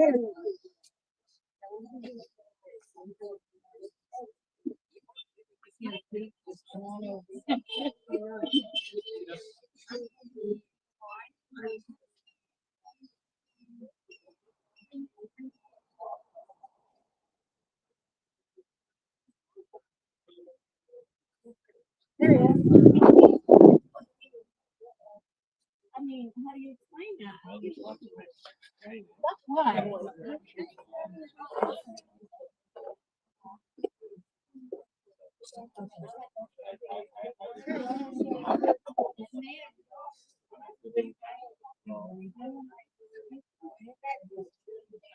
I mean, how do you explain that? That's why.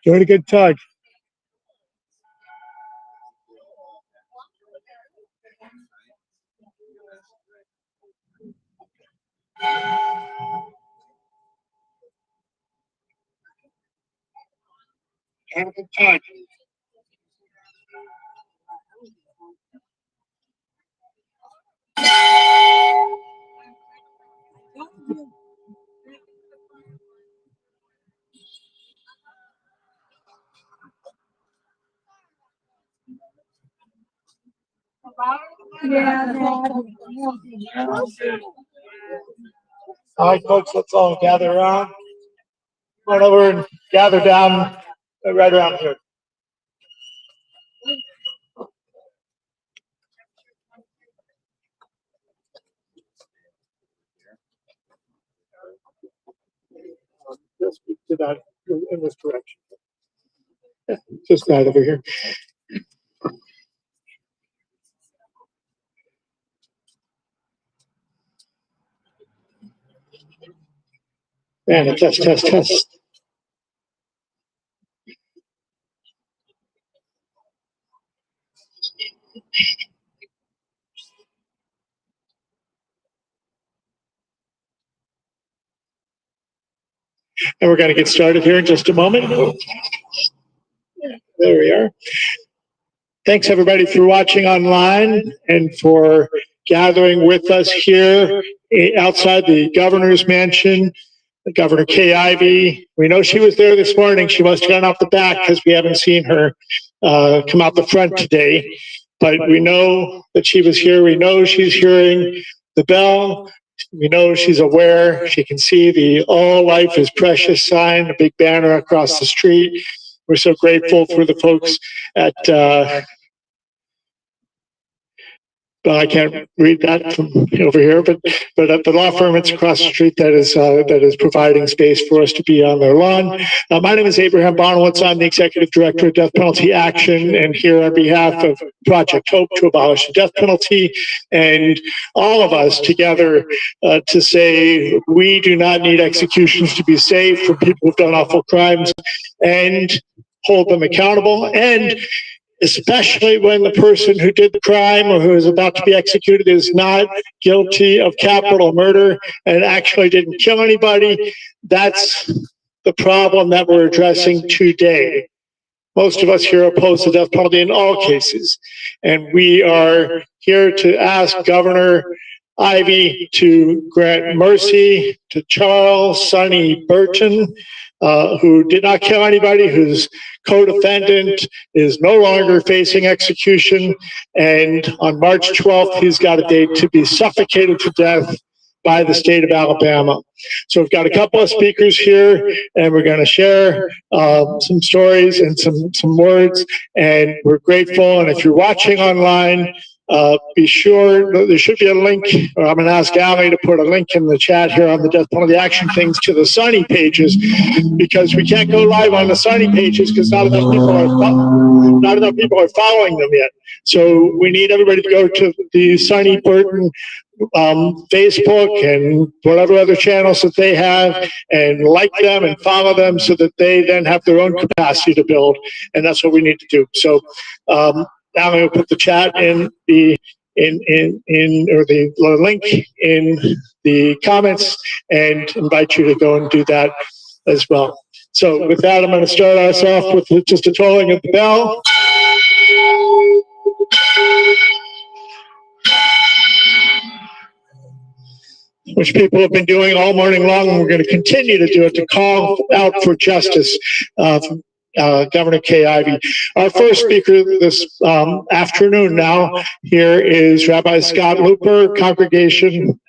Doing a good tug. Have a good tug. Yeah. All right, folks, let's all gather around. Run over and gather down right around here. Just to that in this direction. Just right over here. And a test. And we're going to get started here in just a moment. There we are. Thanks everybody for watching online and for gathering with us here outside the governor's mansion. Governor Ivey. We know she was there this morning. She must have gone off the back because we haven't seen her come out the front today. But we know that she was here. We know she's hearing the bell. We know she's aware. She can see the "All Life is Precious" sign, a big banner across the street. We're so grateful for the folks at well, I can't read that from over here, but at the law firm, it's across the street that is providing space for us to be on their lawn. My name is Abraham Bonowitz. I'm the Executive Director of Death Penalty Action, and here on behalf of Project Hope to abolish the death penalty, and all of us together to say we do not need executions to be safe for people who've done awful crimes, and hold them accountable, and especially when the person who did the crime or who is about to be executed is not guilty of capital murder and actually didn't kill anybody. That's the problem that we're addressing today. Most of us here oppose the death penalty in all cases, and we are here to ask Governor Ivey to grant mercy to Charles Sonny Burton, who did not kill anybody, whose co-defendant is no longer facing execution, and on March 12th, he's got a date to be suffocated to death by the state of Alabama. So we've got a couple of speakers here, and we're going to share some stories and some words, and we're grateful. And if you're watching online, be sure there should be a link, or I'm going to ask Ali to put a link in the chat here on the Death Penalty Action things to the Sonny pages, because we can't go live on the Sonny pages because not enough people are following them yet. So we need everybody to go to the Sonny Burton Facebook and whatever other channels that they have, and like them and follow them so that they then have their own capacity to build, and that's what we need to do. So now I'm going to put the chat in the link in the comments and invite you to go and do that as well. So with that, I'm going to start us off with just a tolling of the bell. Which people have been doing all morning long, and we're going to continue to do it to call out for justice Governor Ivey. Our first speaker this afternoon now here is Rabbi Scott Looper, Congregation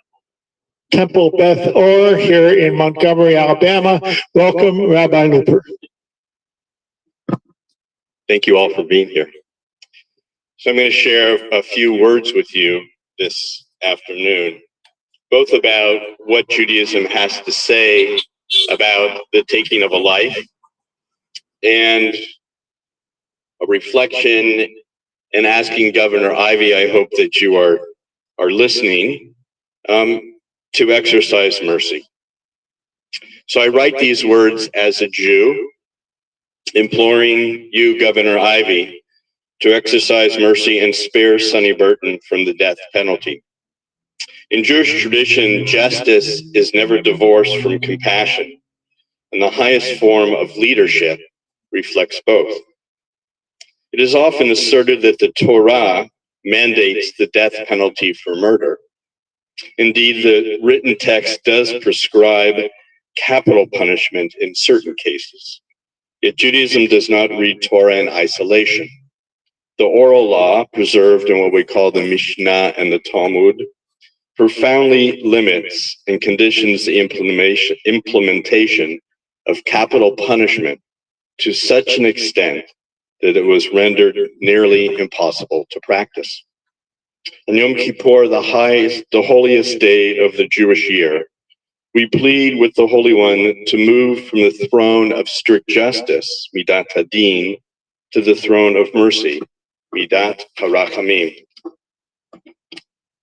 Temple Beth Or here in Montgomery, Alabama. Welcome, Rabbi Looper. Thank you all for being here. So I'm going to share a few words with you this afternoon, both about what Judaism has to say about the taking of a life and a reflection and asking Governor Ivey, I hope that you are listening, to exercise mercy. So I write these words as a Jew, imploring you, Governor Ivey, to exercise mercy and spare Sonny Burton from the death penalty. In Jewish tradition, justice is never divorced from compassion, and the highest form of leadership reflects both. It is often asserted that the Torah mandates the death penalty for murder. Indeed, the written text does prescribe capital punishment in certain cases. Yet Judaism does not read Torah in isolation. The oral law, preserved in what we call the Mishnah and the Talmud, profoundly limits and conditions the implementation of capital punishment to such an extent that it was rendered nearly impossible to practice. On Yom Kippur, the holiest day of the Jewish year, we plead with the Holy One to move from the throne of strict justice, Midat Hadin, to the throne of mercy, Midat Harachamim.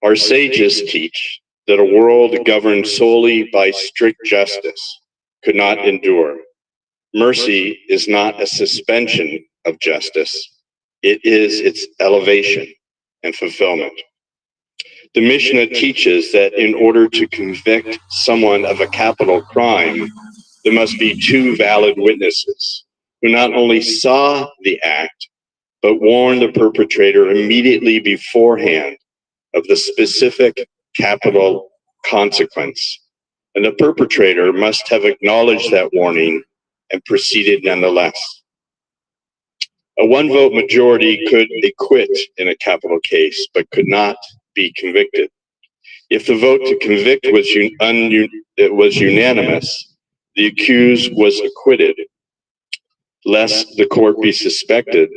Our sages teach that a world governed solely by strict justice could not endure. Mercy is not a suspension of justice, it is its elevation and fulfillment. The Mishnah teaches that in order to convict someone of a capital crime, there must be two valid witnesses who not only saw the act, but warned the perpetrator immediately beforehand of the specific capital consequence. And the perpetrator must have acknowledged that warning and proceeded nonetheless. A one-vote majority could acquit in a capital case, but could not be convicted. If the vote to convict was unanimous, the accused was acquitted, lest the court be suspected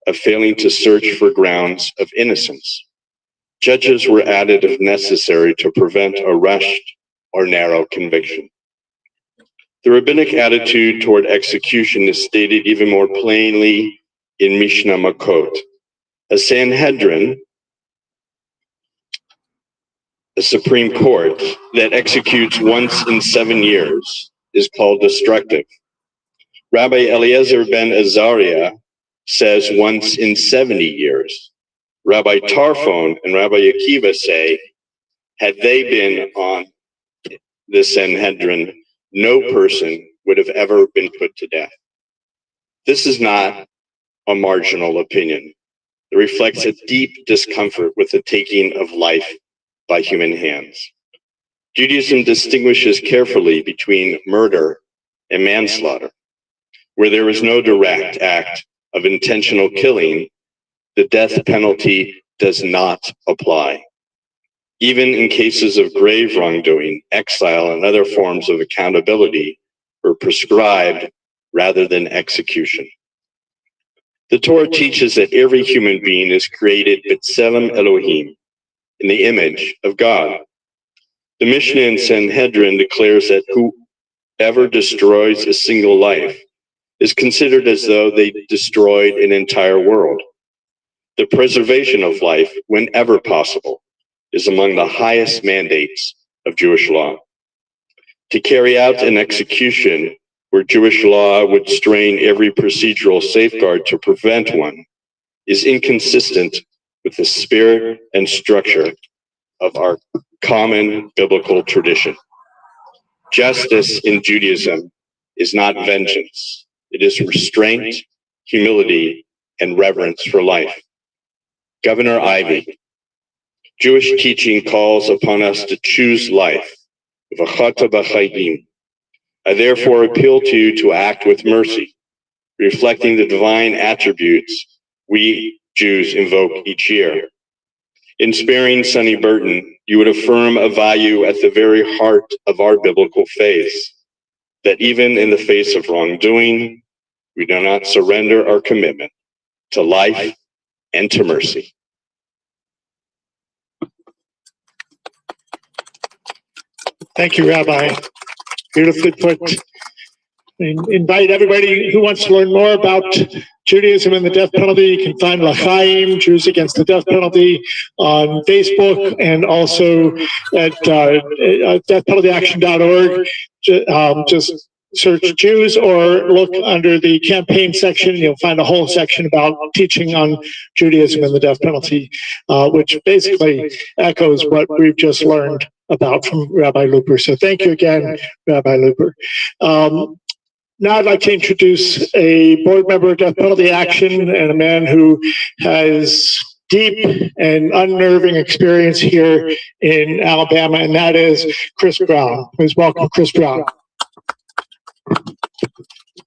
of failing to search for grounds of innocence. Judges were added if necessary to prevent a rushed or narrow conviction. The rabbinic attitude toward execution is stated even more plainly in Mishnah Makot. A Sanhedrin, a Supreme Court that executes once in 7 years, is called destructive. Rabbi Eliezer ben Azariah says once in 70 years. Rabbi Tarfon and Rabbi Akiva say, had they been on the Sanhedrin, no person would have ever been put to death. This is not a marginal opinion. It reflects a deep discomfort with the taking of life by human hands. Judaism distinguishes carefully between murder and manslaughter. Where there is no direct act of intentional killing, the death penalty does not apply. Even in cases of grave wrongdoing, exile and other forms of accountability were prescribed rather than execution. The Torah teaches that every human being is created b'tselem Elohim, in the image of God. The Mishnah in Sanhedrin declares that whoever destroys a single life is considered as though they destroyed an entire world. The preservation of life, whenever possible, is among the highest mandates of Jewish law. To carry out an execution where Jewish law would strain every procedural safeguard to prevent one is inconsistent with the spirit and structure of our common biblical tradition. Justice in Judaism is not vengeance. It is restraint, humility, and reverence for life. Governor Ivey, Jewish teaching calls upon us to choose life. I therefore appeal to you to act with mercy. reflecting the divine attributes we Jews invoke each year. In sparing Sonny Burton, you would affirm a value at the very heart of our biblical faith, that even in the face of wrongdoing, we do not surrender our commitment to life and to mercy. Thank you, Rabbi. Beautifully put. Invite everybody who wants to learn more about Judaism and the death penalty. You can find L'Chaim, Jews Against the Death Penalty, on Facebook and also at deathpenaltyaction.org. Just search Jews or look under the campaign section. You'll find a whole section about teaching on Judaism and the death penalty, which basically echoes what we've just learned about from Rabbi Looper. So thank you again, Rabbi Looper. Now I'd like to introduce a board member of Death Penalty Action and a man who has deep and unnerving experience here in Alabama, and that is Chris Brown. Please welcome Chris Brown.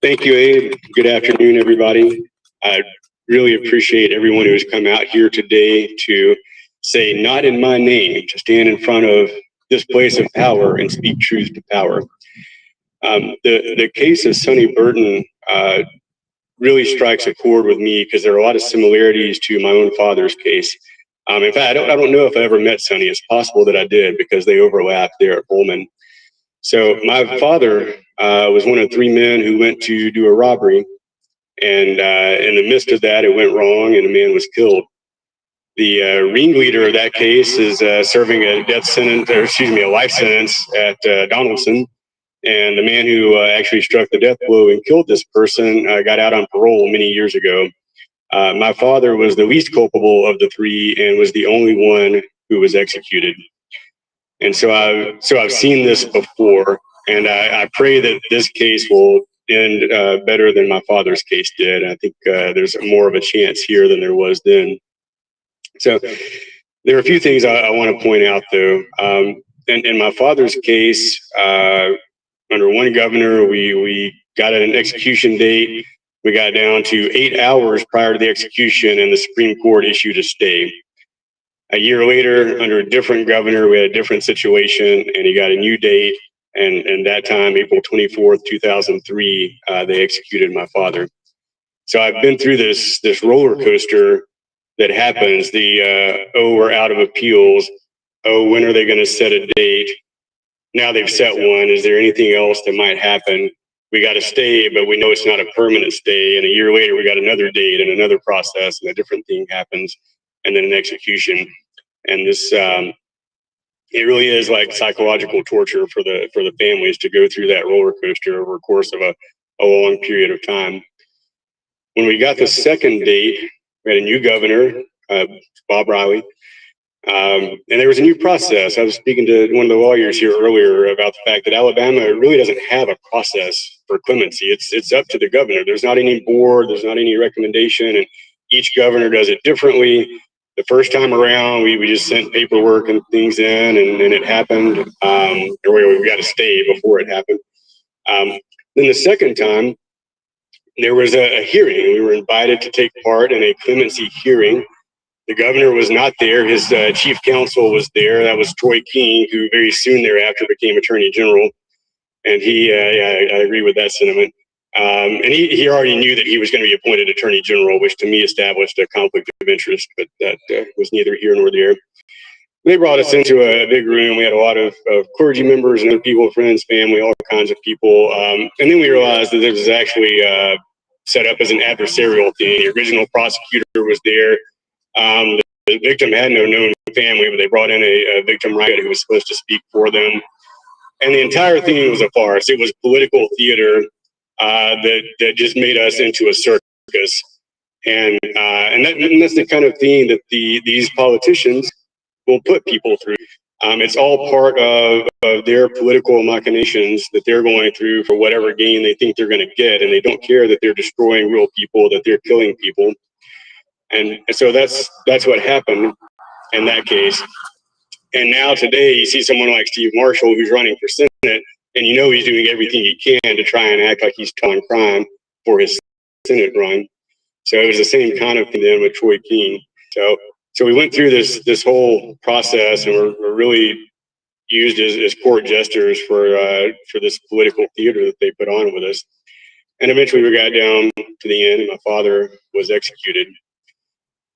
Thank you, Abe. Good afternoon, everybody. I really appreciate everyone who's come out here today to say, not in my name, to stand in front of this place of power and speak truth to power. The case of Sonny Burton really strikes a chord with me because there are a lot of similarities to my own father's case. In fact, I don't know if I ever met Sonny. It's possible that I did because they overlap there at Pullman. So my father was one of 3 men who went to do a robbery, and in the midst of that, it went wrong, and a man was killed. The ringleader of that case is serving a death sentence, or excuse me, a life sentence at Donaldson. And the man who actually struck the death blow and killed this person got out on parole many years ago. My father was the least culpable of the 3 and was the only one who was executed. And so I've seen this before, and I pray that this case will end better than my father's case did. I think there's more of a chance here than there was then. So there are a few things I want to point out, though. In my father's case, under one governor, we got an execution date. We got down to 8 hours prior to the execution, and the Supreme Court issued a stay. A year later, under a different governor, we had a different situation, and he got a new date. And that time, April 24th, 2003, they executed my father. So I've been through this roller coaster that happens. Oh, we're out of appeals. Oh, when are they going to set a date? Now they've set one. Is there anything else that might happen? We got a stay, but we know it's not a permanent stay. And a year later, we got another date and another process, and a different thing happens, and then an execution. And this, it really is like psychological torture for the families to go through that roller coaster over a course of a long period of time. When we got the second date, we had a new governor, Bob Riley. And there was a new process. I was speaking to one of the lawyers here earlier about the fact that Alabama really doesn't have a process for clemency. It's up to the governor. There's not any board. There's not any recommendation. And each governor does it differently. The first time around, we just sent paperwork and things in, and it happened. Or we got to stay before it happened. Then the second time, there was a hearing. We were invited to take part in a clemency hearing. The governor was not there. His chief counsel was there. That was Troy King, who very soon thereafter became Attorney General. And I agree with that sentiment. And he already knew that he was going to be appointed Attorney General, which to me established a conflict of interest, but that was neither here nor there. They brought us into a big room. We had a lot of clergy members and other people, friends, family, all kinds of people. And then we realized that this was actually set up as an adversarial thing. The original prosecutor was there. The victim had no known family, but they brought in a victim right who was supposed to speak for them. And the entire thing was a farce. It was political theater that just made us into a circus. And that's the kind of thing that these politicians will put people through. It's all part of their political machinations that they're going through for whatever gain they think they're going to get. And they don't care that they're destroying real people, that they're killing people. And so that's what happened in that case. And now today you see someone like Steve Marshall who's running for Senate, and you know he's doing everything he can to try and act like he's telling crime for his Senate run. So it was the same kind of thing then with Troy King. So we went through this whole process, and we're really used as court jesters for this political theater that they put on with us. And eventually we got down to the end, and my father was executed.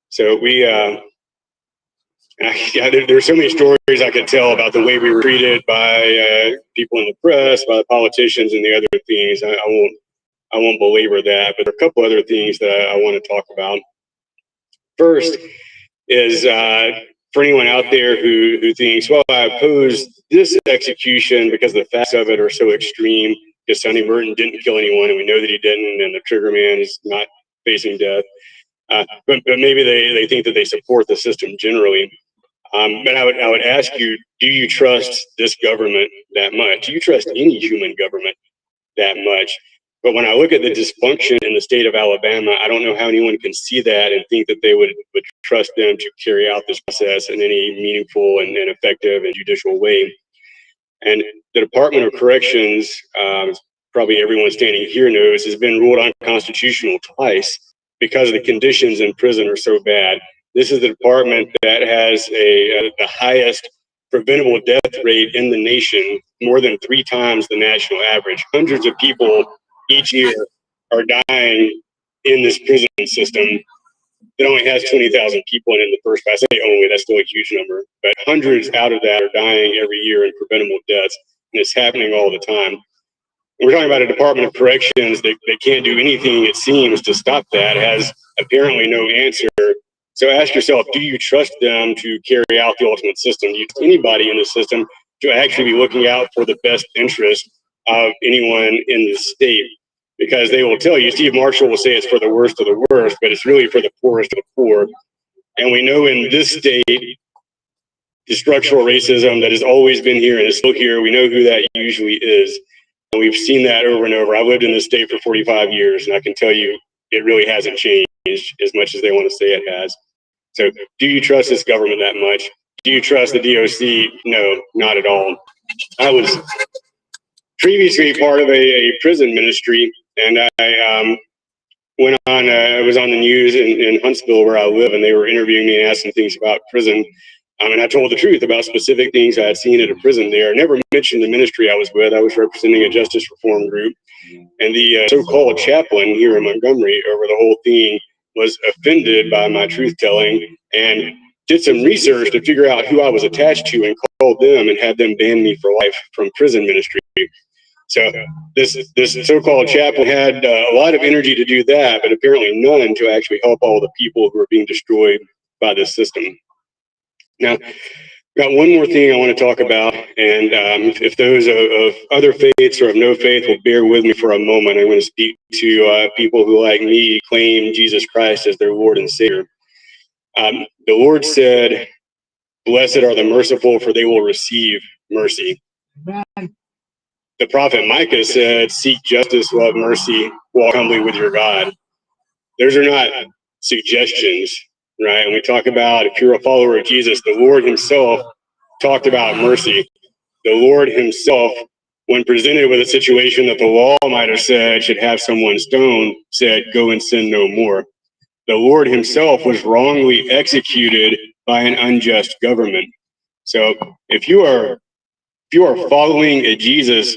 So there's so many stories I could tell about the way we were treated by people in the press, by the politicians, and the other things. I won't belabor that, but there are a couple other things that I want to talk about. First is for anyone out there who thinks, well, I oppose this execution because the facts of it are so extreme, because Sonny Burton didn't kill anyone, and we know that he didn't, and the trigger man is not facing death. But maybe they think that they support the system generally. But I would ask you, do you trust this government that much? Do you trust any human government that much? But when I look at the dysfunction in the state of Alabama, I don't know how anyone can see that and think that they would trust them to carry out this process in any meaningful and effective and judicial way. And the Department of Corrections, probably everyone standing here knows, has been ruled unconstitutional twice because the conditions in prison are so bad. This is the department that has the highest preventable death rate in the nation, more than 3 times the national average. Hundreds of people each year are dying in this prison system. It only has 20,000 people in the first place. I say only, that's still a huge number. But hundreds out of that are dying every year in preventable deaths, and it's happening all the time. And we're talking about a Department of Corrections that can't do anything, it seems, to stop that, has apparently no answer. So ask yourself, do you trust them to carry out the ultimate system? Do you trust anybody in the system to actually be looking out for the best interest of anyone in the state? Because they will tell you, Steve Marshall will say it's for the worst of the worst, but it's really for the poorest of the poor. And we know in this state, the structural racism that has always been here and is still here, we know who that usually is. And we've seen that over and over. I've lived in this state for 45 years, and I can tell you it really hasn't changed as much as they want to say it has. So do you trust this government that much? Do you trust the DOC? No, not at all. I was previously part of a prison ministry, and I went on, I was on the news in Huntsville where I live, and they were interviewing me and asking things about prison. And I told the truth about specific things I had seen at a prison there. I never mentioned the ministry I was with. I was representing a justice reform group. And the so-called chaplain here in Montgomery over the whole thing was offended by my truth-telling and did some research to figure out who I was attached to and called them and had them ban me for life from prison ministry. So this so-called chaplain had a lot of energy to do that, but apparently none to actually help all the people who are being destroyed by this system. Now, got one more thing I want to talk about, and if those of other faiths or of no faith will bear with me for a moment, I'm going to speak to people who, like me, claim Jesus Christ as their Lord and Savior. The Lord said, "Blessed are the merciful, for they will receive mercy." Amen. The prophet Micah said, "Seek justice, love mercy, walk humbly with your God." Those are not suggestions, right? And we talk about, if you're a follower of Jesus, the Lord himself talked about mercy. The Lord himself, when presented with a situation that the law might have said should have someone stoned, said, "Go and sin no more." The Lord himself was wrongly executed by an unjust government. So if you are following a Jesus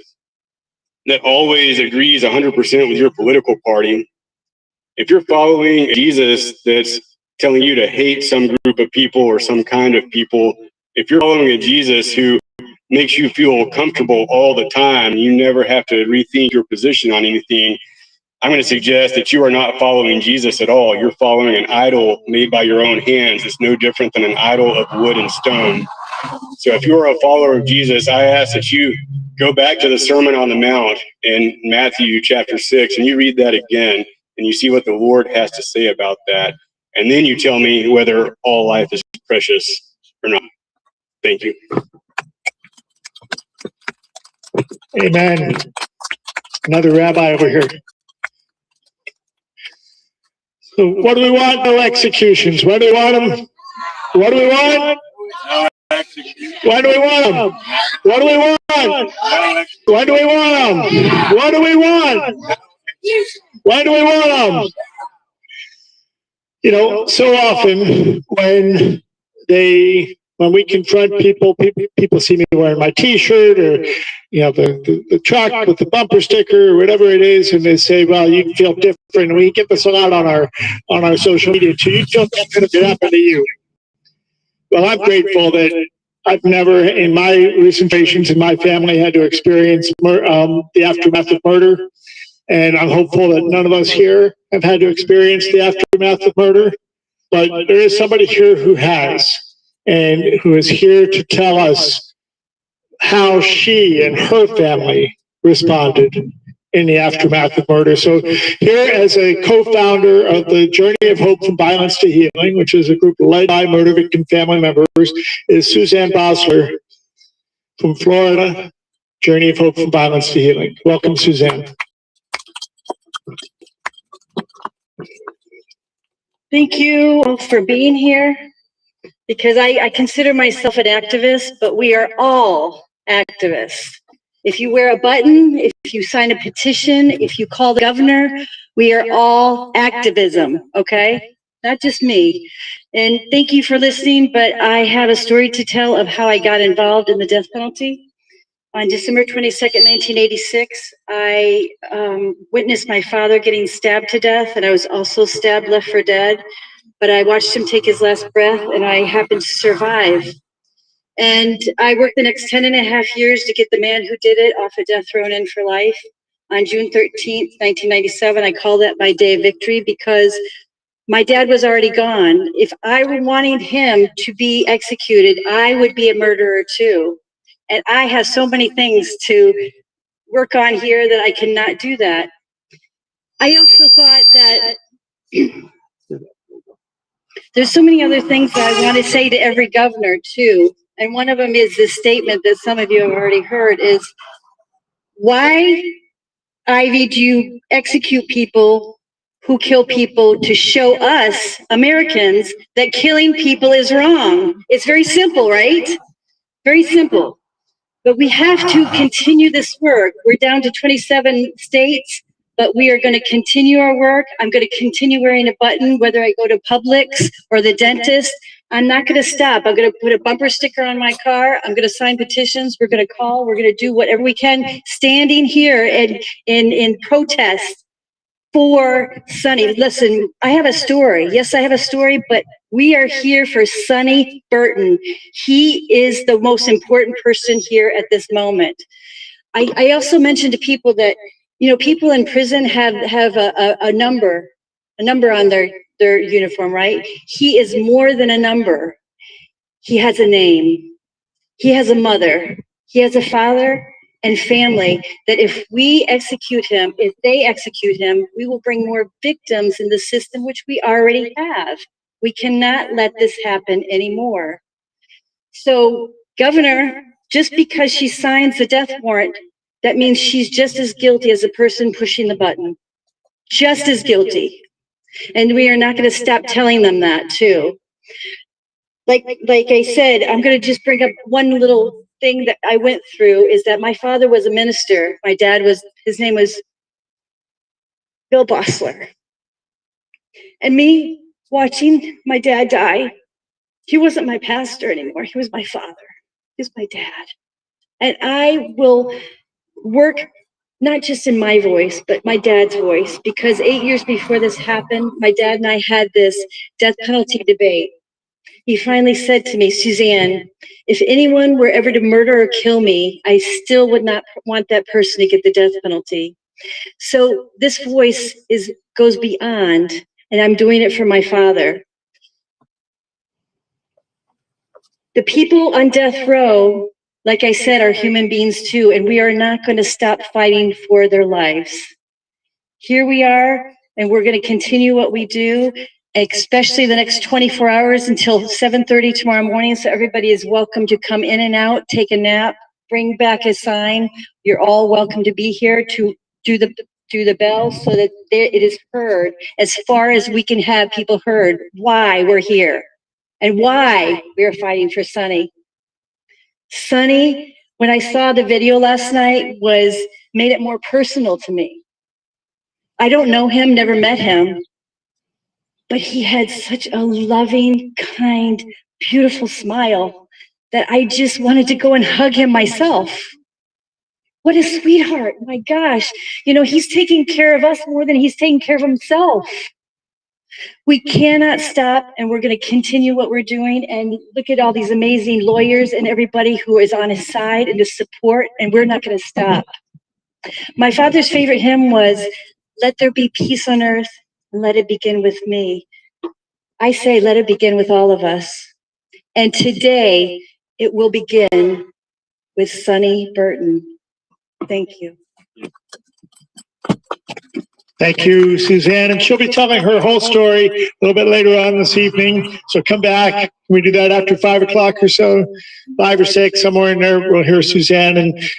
that always agrees 100% with your political party, if you're following a Jesus that's telling you to hate some group of people or some kind of people, if you're following a Jesus who makes you feel comfortable all the time, you never have to rethink your position on anything, I'm going to suggest that you are not following Jesus at all. You're following an idol made by your own hands. It's no different than an idol of wood and stone. So if you're a follower of Jesus, I ask that you go back to the Sermon on the Mount in Matthew chapter 6, and you read that again, and you see what the Lord has to say about that. And then you tell me whether all life is precious or not. Thank you. Amen. Another rabbi over here. So what do we want? No executions. Where do we want them? What do we want? Why do we want them? What do we want? Why do we want them? What do we want? Why do we want them? You know, so often when we confront people see me wearing my T-shirt or, you know, the truck with the bumper sticker or whatever it is, and they say, well, you feel different. And we get this a lot on our social media too. You feel that's going to happen to you. Well, I'm grateful that I've never, in my recent patients in my family, had to experience the aftermath of murder. And I'm hopeful that none of us here have had to experience the aftermath of murder. But there is somebody here who has, and who is here to tell us how she and her family responded in the aftermath of murder. So here, as a co-founder of the Journey of Hope from Violence to Healing, which is a group led by murder victim family members, is Suzanne Bosler from Florida, Journey of Hope from Violence to Healing. Welcome, Suzanne. Thank you for being here, because I consider myself an activist, but we are all activists. If you wear a button, if you sign a petition, if you call the governor, we are all activism, okay? Not just me. And thank you for listening, but I have a story to tell of how I got involved in the death penalty. On December 22nd, 1986, I witnessed my father getting stabbed to death, and I was also stabbed, left for dead. But I watched him take his last breath, and I happened to survive. And I worked the next 10 and a half years to get the man who did it off of death row and in for life. On June 13th, 1997, I call that my day of victory, because my dad was already gone. If I were wanting him to be executed, I would be a murderer too. And I have so many things to work on here that I cannot do that. I also thought that there's so many other things that I want to say to every governor too. And one of them is this statement that some of you have already heard is, why, Ivey, do you execute people who kill people to show us, Americans, that killing people is wrong? It's very simple, right? Very simple. But we have to continue this work. We're down to 27 states, but we are going to continue our work. I'm going to continue wearing a button, whether I go to Publix or the dentist. I'm not going to stop. I'm going to put a bumper sticker on my car. I'm going to sign petitions. We're going to call. We're going to do whatever we can, standing here in protest for Sonny. Listen, I have a story. Yes, I have a story, but we are here for Sonny Burton. He is the most important person here at this moment. I also mentioned to people that, you know, people in prison have a number on their uniform, right? He is more than a number. He has a name. He has a mother. He has a father and family, that if we execute him, if they execute him, we will bring more victims in the system, which we already have. We cannot let this happen anymore. So, Governor, just because she signs the death warrant, that means she's just as guilty as the person pushing the button. Just as guilty. And we are not going to stop telling them that too. Like I said, I'm going to just bring up one little thing that I went through, is that my father was a minister. My dad was, his name was Bill Bosler. And me watching my dad die, he wasn't my pastor anymore. He was my father. He was my dad. And I will work not just in my voice, but my dad's voice, because 8 years before this happened, my dad and I had this death penalty debate. He finally said to me, Suzanne, if anyone were ever to murder or kill me, I still would not want that person to get the death penalty. So this voice goes beyond, and I'm doing it for my father. The people on death row, like I said, are human beings too, and we are not going to stop fighting for their lives. Here we are, and we're going to continue what we do, especially the next 24 hours until 7:30 tomorrow morning. So everybody is welcome to come in and out, take a nap, bring back a sign. You're all welcome to be here to do the bell so that it is heard as far as we can have people heard why we're here and why we're fighting for Sonny. Sonny, when I saw the video last night, made it more personal to me. I don't know him, never met him, but he had such a loving, kind, beautiful smile that I just wanted to go and hug him myself. What a sweetheart. My gosh. You know, he's taking care of us more than he's taking care of himself. We cannot stop, and we're going to continue what we're doing. And look at all these amazing lawyers and everybody who is on his side and to support, and we're not going to stop. My father's favorite hymn was, "Let there be peace on earth, and let it begin with me." I say, let it begin with all of us. And today, it will begin with Sonny Burton. Thank you. Thank you, Suzanne. And she'll be telling her whole story a little bit later on this evening. So come back. Can we do that after 5 o'clock or so? 5 or 6, somewhere in there, we'll hear Suzanne,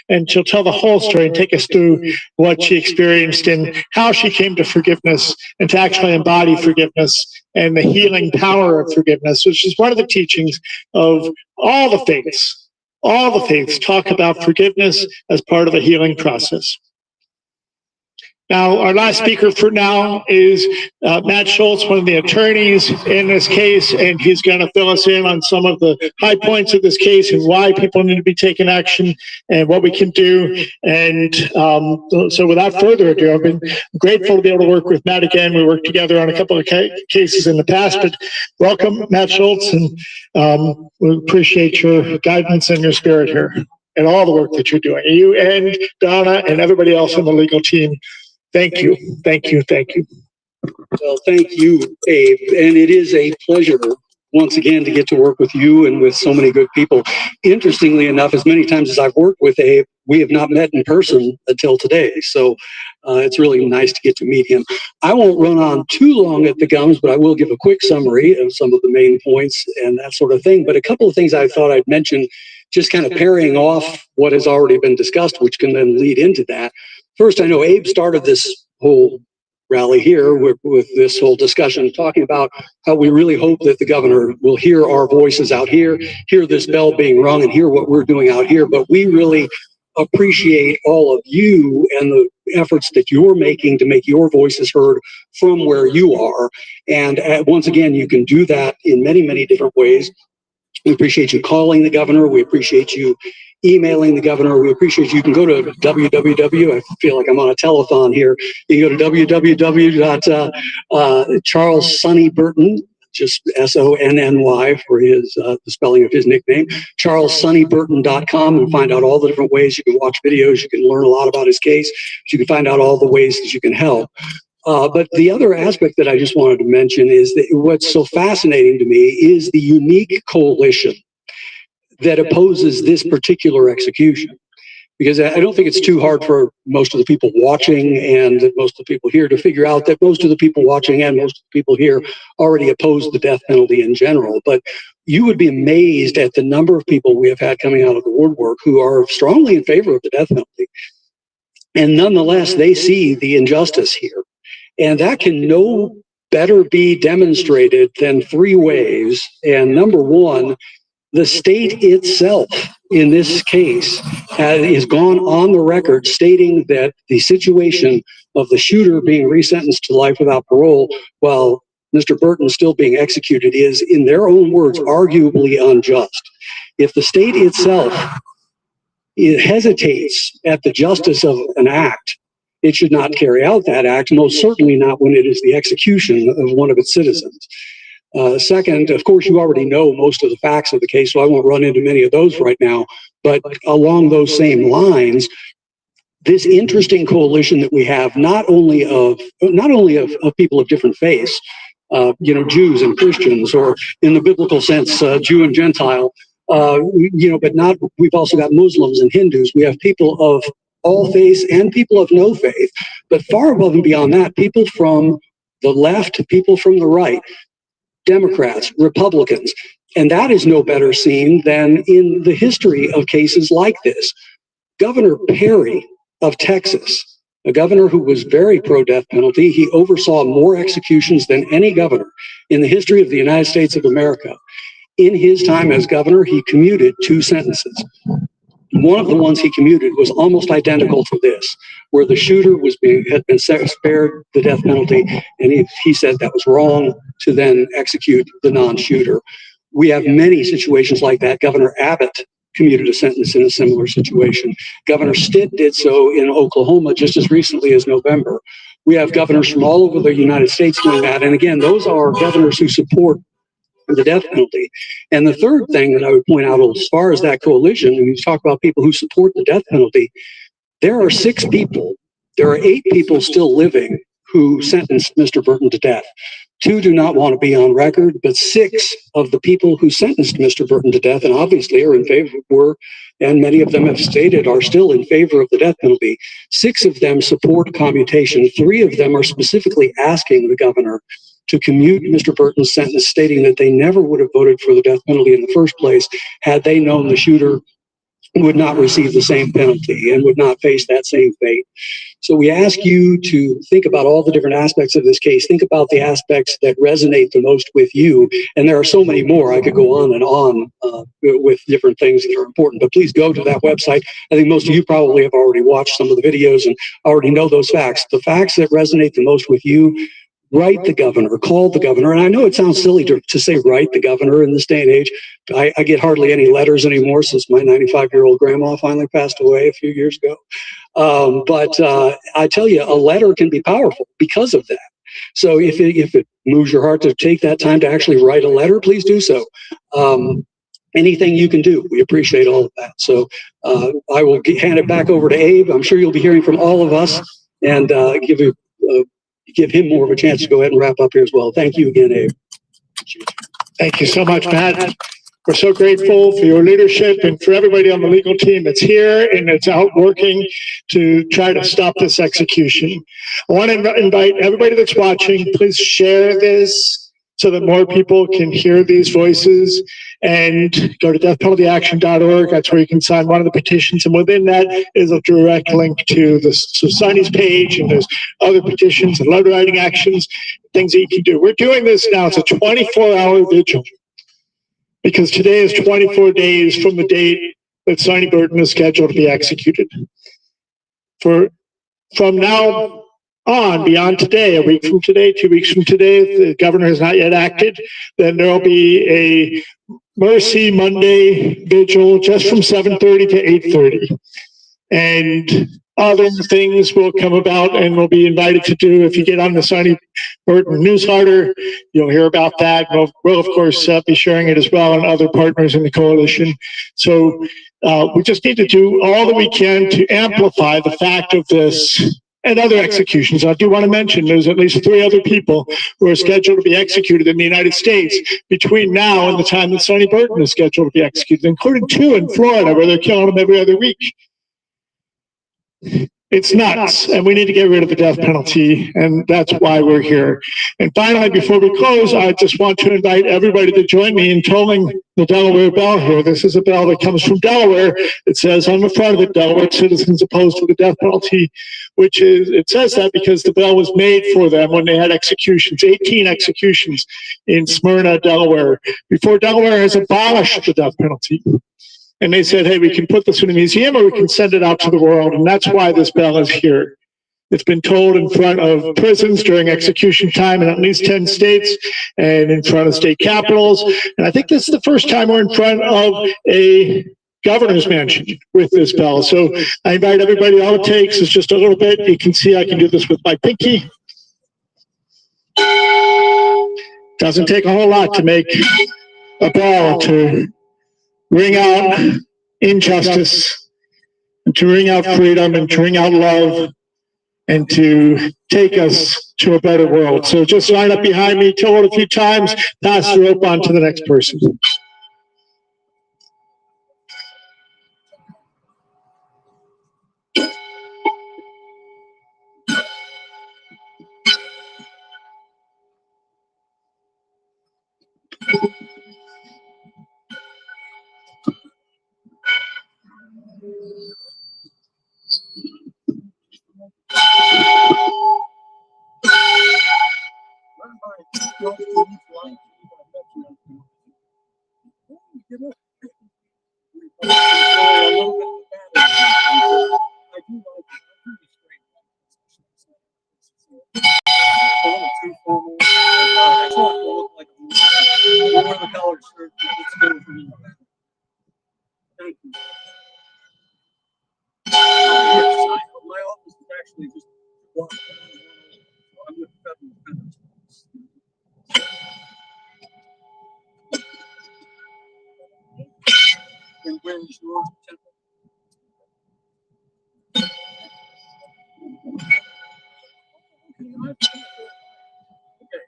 and she'll tell the whole story and take us through what she experienced and how she came to forgiveness and to actually embody forgiveness and the healing power of forgiveness, which is one of the teachings of all the faiths. All the faiths talk about forgiveness as part of a healing process. Now, our last speaker for now is Matt Schultz, one of the attorneys in this case, and he's going to fill us in on some of the high points of this case and why people need to be taking action and what we can do. And so without further ado, I've been grateful to be able to work with Matt again. We worked together on a couple of cases in the past, but welcome, Matt Schultz, and we appreciate your guidance and your spirit here and all the work that you're doing. You and Donna and everybody else on the legal team. Thank you. Thank you. Thank you. Well, thank you, Abe. And it is a pleasure once again to get to work with you and with so many good people. Interestingly enough, as many times as I've worked with Abe, we have not met in person until today. So it's really nice to get to meet him. I won't run on too long at the gums, but I will give a quick summary of some of the main points and that sort of thing. But a couple of things I thought I'd mention, just kind of parrying off what has already been discussed, which can then lead into that. First, I know Abe started this whole rally here with this whole discussion, talking about how we really hope that the governor will hear our voices out here, hear this bell being rung, and hear what we're doing out here. But we really appreciate all of you and the efforts that you're making to make your voices heard from where you are. And once again, you can do that in many, many different ways. We appreciate you calling the governor. We appreciate you emailing the governor. We appreciate you can go to www. I feel like I'm on a telethon here. You can go to Charles Sonny Burton, just SONNY for his the spelling of his nickname, charlessonnyburton.com, and find out all the different ways you can watch videos. You can learn a lot about his case. You can find out all the ways that you can help. But the other aspect that I just wanted to mention is that what's so fascinating to me is the unique coalition that opposes this particular execution. Because I don't think it's too hard for most of the people watching and most of the people here to figure out that most of the people watching and most of the people here already oppose the death penalty in general. But you would be amazed at the number of people we have had coming out of the woodwork who are strongly in favor of the death penalty. And nonetheless, they see the injustice here. And that can no better be demonstrated than 3 ways. And number one, the state itself in this case has gone on the record stating that the situation of the shooter being resentenced to life without parole while Mr. Burton is still being executed is, in their own words, arguably unjust. If the state itself hesitates at the justice of an act, it should not carry out that act, most certainly not when it is the execution of one of its citizens. Second, of course, you already know most of the facts of the case, so I won't run into many of those right now. But along those same lines, this interesting coalition that we have, not only of people of different faiths, Jews and Christians, or in the biblical sense, Jew and Gentile, but we've also got Muslims and Hindus. We have people of all faiths and people of no faith, but far above and beyond that, people from the left, people from the right, Democrats, Republicans, and that is no better seen than in the history of cases like this. Governor Perry of Texas, a governor who was very pro-death penalty, he oversaw more executions than any governor in the history of the United States of America. In his time as governor, he commuted 2 sentences. One of the ones he commuted was almost identical to this, where the shooter had been spared the death penalty, and he said that was wrong to then execute the non-shooter. We have many situations like that. Governor Abbott commuted a sentence in a similar situation. Governor Stitt did so in Oklahoma just as recently as November. We have governors from all over the United States doing that. And again, those are governors who support the death penalty. And the third thing that I would point out, as far as that coalition, when you talk about people who support the death penalty, there are 8 people still living who sentenced Mr. Burton to death. 2 do not want to be on record, but 6 of the people who sentenced Mr. Burton to death, and obviously are in favor, and many of them have stated are still in favor of the death penalty. 6 of them support commutation. 3 of them are specifically asking the governor to commute Mr. Burton's sentence, stating that they never would have voted for the death penalty in the first place had they known the shooter would not receive the same penalty and would not face that same fate. So we ask you to think about all the different aspects of this case. Think about the aspects that resonate the most with you. And there are so many more. I could go on and on with different things that are important, but please go to that website. I think most of you probably have already watched some of the videos and already know those facts. The facts that resonate the most with you, write the governor, call the governor. And I know it sounds silly to say write the governor in this day and age. I get hardly any letters anymore since my 95-year-old grandma finally passed away a few years ago. But I tell you, a letter can be powerful because of that. So if it moves your heart to take that time to actually write a letter, please do so. Anything you can do, we appreciate all of that. So I will hand it back over to Abe. I'm sure you'll be hearing from all of us, and give him more of a chance to go ahead and wrap up here as well. Thank you again, Abe. Thank you so much, Matt. We're so grateful for your leadership and for everybody on the legal team that's here and that's out working to try to stop this execution. I want to invite everybody that's watching, please share this so that more people can hear these voices, and go to deathpenaltyaction.org. That's where you can sign one of the petitions. And within that is a direct link to the Society's page, and there's other petitions and letter writing actions, things that you can do. We're doing this now. It's a 24-hour vigil, because today is 24 days from the date that Sonny Burton is scheduled to be executed. From now on, beyond today, a week from today, 2 weeks from today, if the governor has not yet acted, then there will be a Mercy Monday vigil just from 7:30 to 8:30. And other things will come about and will be invited to do. If you get on the Sonny Burton newsletter, you'll hear about that. We'll of course, be sharing it as well, and other partners in the coalition. So we just need to do all that we can to amplify the fact of this and other executions. I do want to mention there's at least 3 other people who are scheduled to be executed in the United States between now and the time that Sonny Burton is scheduled to be executed, including 2 in Florida, where they're killing them every other week. It's nuts, and we need to get rid of the death penalty, and that's why we're here. And finally, before we close, I just want to invite everybody to join me in tolling the Delaware bell here. This is a bell that comes from Delaware. It says on the front of it, Delaware citizens opposed to the death penalty, it says that because the bell was made for them when they had executions, 18 executions in Smyrna, Delaware, before Delaware has abolished the death penalty. And they said, hey, we can put this in a museum or we can send it out to the world. And that's why this bell is here. It's been tolled in front of prisons during execution time in at least 10 states and in front of state capitals. And I think this is the first time we're in front of a governor's mansion with this bell. So I invite everybody, all it takes is just a little bit. You can see I can do this with my pinky. Doesn't take a whole lot to make a bell to ring out injustice, and to ring out freedom, and to ring out love, and to take us to a better world. So just line up behind me, toll it a few times, pass the rope on to the next person. Thank you. Yes, my office is actually just one. I'm with the federal defenders. And where is your temple? Okay.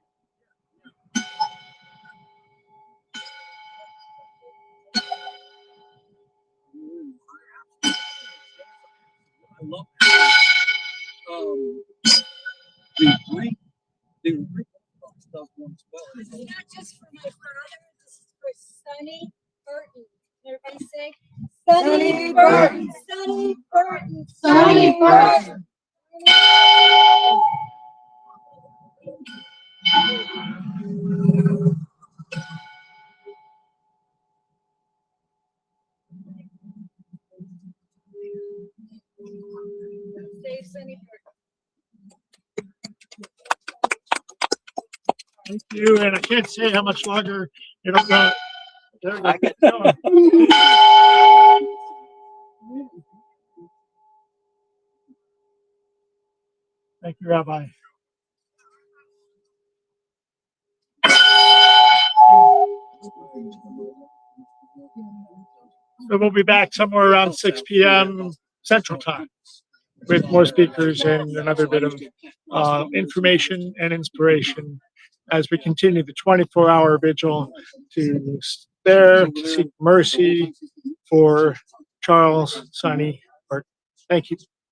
I love the Greek stuff once well. This is not just for my father, this is for Sonny Burton. Everybody say, Sonny Burton, Sonny Burton, Sonny Burton. Save Sonny Burton. Thank you, and I can't say how much longer it'll go. There we go. Thank you, Rabbi. So we'll be back somewhere around 6 p.m. Central Time with more speakers and another bit of information and inspiration as we continue the 24-hour vigil to seek mercy for Charles Sonny Burton. Thank you.